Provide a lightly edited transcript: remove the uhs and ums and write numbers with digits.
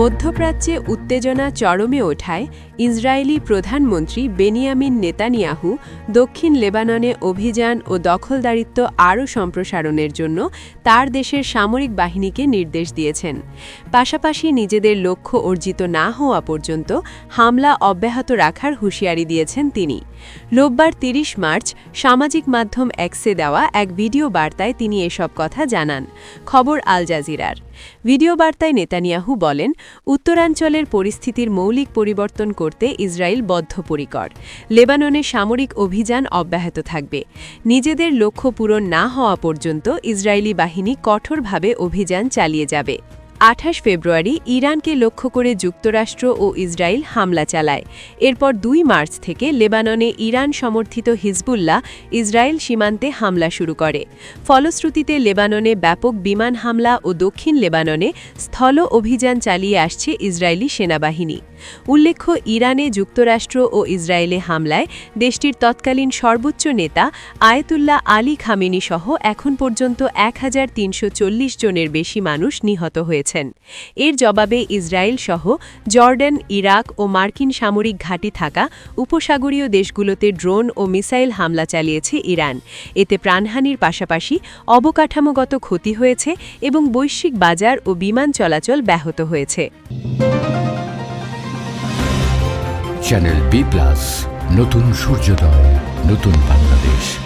মধ্যপ্রাচ্যে উত্তেজনা চরমে ওঠায় ইসরায়েলি প্রধানমন্ত্রী বেনিয়ামিন নেতানিয়াহু দক্ষিণ লেবাননে অভিযান ও দখলদারিত্ব আরও সম্প্রসারণের জন্য তার দেশের সামরিক বাহিনীকে নির্দেশ দিয়েছেন। পাশাপাশি নিজেদের লক্ষ্য অর্জিত না হওয়া পর্যন্ত হামলা অব্যাহত রাখার হুঁশিয়ারি দিয়েছেন তিনি। রোববার ৩০ মার্চ সামাজিক মাধ্যম এক্সে দেওয়া এক ভিডিও বার্তায় তিনি এসব কথা জানান। খবর আল জাজিরার। ভিডিও বার্তায় নেতানিয়াহু বলেন, উত্তরাঞ্চলের পরিস্থিতির মৌলিক পরিবর্তন করতে ইসরায়েল বদ্ধপরিকর। লেবাননে সামরিক অভিযান অব্যাহত থাকবে। নিজেদের লক্ষ্য পূরণ না হওয়া পর্যন্ত ইসরায়েলি বাহিনী কঠোরভাবে অভিযান চালিয়ে যাবে। ২৮ ফেব্রুয়ারি ইরানকে লক্ষ্য করে যুক্তরাষ্ট্র ও ইসরায়েল হামলা চালায়। এরপর ২ মার্চ থেকে লেবাননে ইরান সমর্থিত হিজবুল্লাহ ইসরায়েল সীমান্তে হামলা শুরু করে। ফলশ্রুতিতে লেবাননে ব্যাপক বিমান হামলা ও দক্ষিণ লেবাননে স্থল অভিযান চালিয়ে আসছে ইসরায়েলি সেনাবাহিনী। উল্লেখ্য, ইরানে যুক্তরাষ্ট্র ও ইসরায়েলে হামলায় দেশটির তৎকালীন সর্বোচ্চ নেতা আয়াতুল্লাহ আলী খামেনি সহ এখন পর্যন্ত ১৩৪০ জনের বেশি মানুষ নিহত হয়েছেন। এর জবাবে ইসরায়েল সহ জর্ডান, ইরাক ও মার্কিন সামরিক ঘাঁটি থাকা উপসাগরীয় দেশগুলোতে ড্রোন ও মিসাইল হামলা চালিয়েছে ইরান। এতে প্রাণহানির পাশাপাশি অবকাঠামোগত ক্ষতি হয়েছে এবং বৈশ্বিক বাজার ও বিমান চলাচল ব্যাহত হয়েছে। চ্যানেল বি+, নতুন সূর্যোদয়, নতুন বাংলাদেশ।